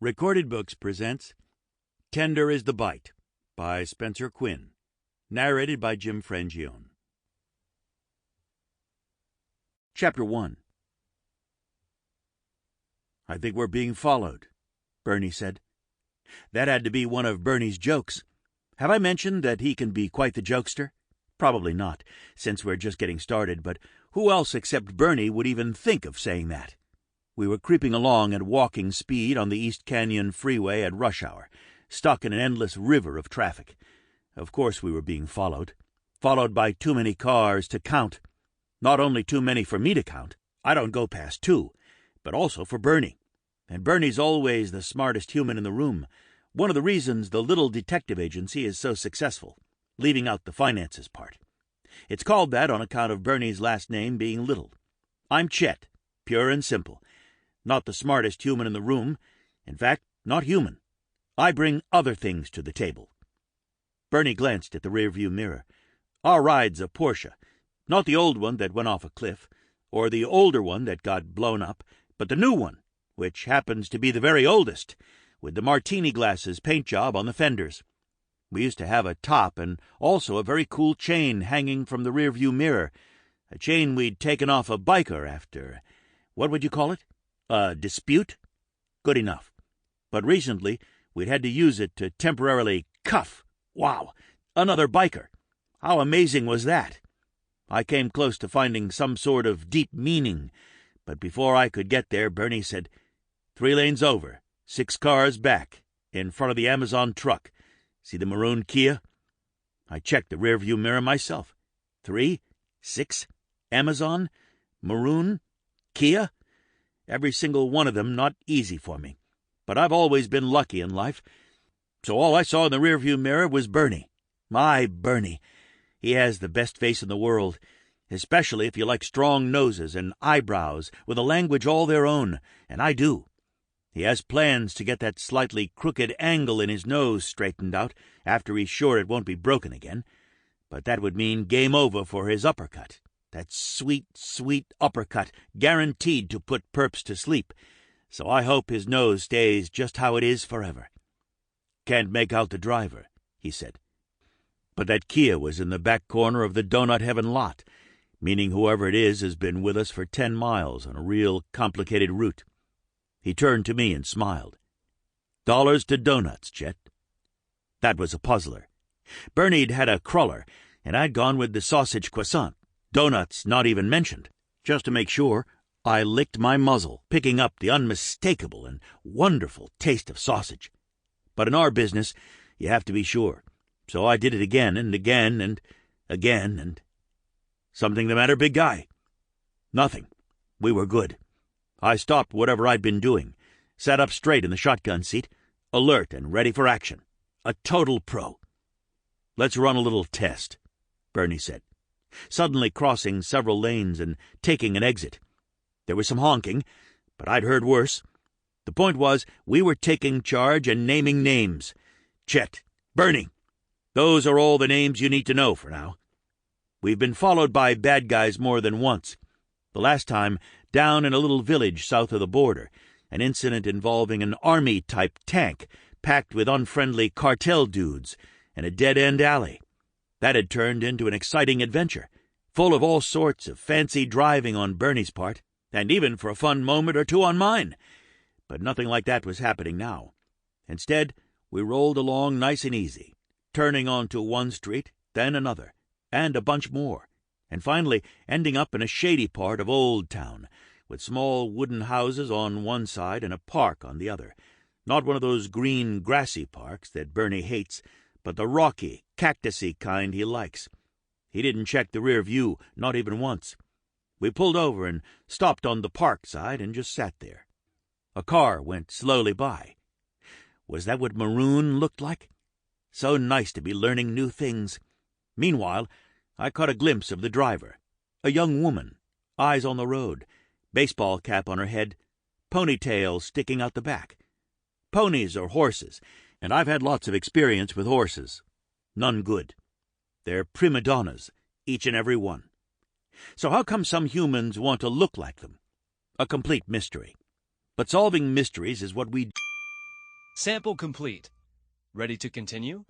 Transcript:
Recorded Books presents Tender is the Bite by Spencer Quinn, narrated by Jim Frangione. Chapter 1. "I think we're being followed," Bernie said. That had to be one of Bernie's jokes. Have I mentioned that he can be quite the jokester? Probably not, since we're just getting started, but who else except Bernie would even think of saying that? We were creeping along at walking speed on the East Canyon Freeway at rush hour, stuck in an endless river of traffic. Of course we were being followed by too many cars to count. Not only too many for me to count, I don't go past two, but also for Bernie. And Bernie's always the smartest human in the room. One of the reasons the little detective agency is so successful, leaving out the finances part. It's called that on account of Bernie's last name being Little. I'm Chet, pure and simple. Not the smartest human in the room. In fact, not human. I bring other things to the table. Bernie glanced at the rearview mirror. Our ride's a Porsche. Not the old one that went off a cliff, or the older one that got blown up, but the new one, which happens to be the very oldest, with the martini glasses paint job on the fenders. We used to have a top and also a very cool chain hanging from the rearview mirror, a chain we'd taken off a biker after, what would you call it? A dispute? Good enough. But recently, we'd had to use it to temporarily cuff. Wow! Another biker. How amazing was that? I came close to finding some sort of deep meaning, but before I could get there, Bernie said, 3 lanes over, 6 cars back, in front of the Amazon truck. See the maroon Kia? I checked the rearview mirror myself. 3, 6, Amazon, maroon, Kia. Every single one of them not easy for me. But I've always been lucky in life. So all I saw in the rearview mirror was Bernie. My Bernie. He has the best face in the world, especially if you like strong noses and eyebrows with a language all their own, and I do. He has plans to get that slightly crooked angle in his nose straightened out after he's sure it won't be broken again. But that would mean game over for his uppercut. That sweet, sweet uppercut, guaranteed to put perps to sleep. So I hope his nose stays just how it is forever. "Can't make out the driver," he said. But that Kia was in the back corner of the Donut Heaven lot, meaning whoever it is has been with us for 10 miles on a real complicated route. He turned to me and smiled. "Dollars to donuts, Chet." That was a puzzler. Bernie'd had a cruller, and I'd gone with the sausage croissant. Donuts not even mentioned. Just to make sure, I licked my muzzle, picking up the unmistakable and wonderful taste of sausage. But in our business, you have to be sure. So I did it again and again and again and... "Something the matter, big guy?" "Nothing. We were good." I stopped whatever I'd been doing, sat up straight in the shotgun seat, alert and ready for action. A total pro. "Let's run a little test," Bernie said, suddenly crossing several lanes and taking an exit. There was some honking, but I'd heard worse. The point was, we were taking charge and naming names. Chet, Bernie. Those are all the names you need to know for now. We've been followed by bad guys more than once. The last time, down in a little village south of the border, an incident involving an army-type tank packed with unfriendly cartel dudes and a dead-end alley. That had turned into an exciting adventure, full of all sorts of fancy driving on Bernie's part, and even for a fun moment or two on mine. But nothing like that was happening now. Instead, we rolled along nice and easy, turning onto one street, then another, and a bunch more, and finally ending up in a shady part of Old Town, with small wooden houses on one side and a park on the other. Not one of those green, grassy parks that Bernie hates, but the rocky, cactusy kind he likes. He didn't check the rear view, not even once. We pulled over and stopped on the park side and just sat there. A car went slowly by. Was that what maroon looked like? So nice to be learning new things. Meanwhile, I caught a glimpse of the driver, a young woman, eyes on the road, baseball cap on her head, ponytail sticking out the back. Ponies are horses, and I've had lots of experience with horses. None good. They're prima donnas, each and every one. So how come some humans want to look like them? A complete mystery. But solving mysteries is what we do. Sample complete. Ready to continue?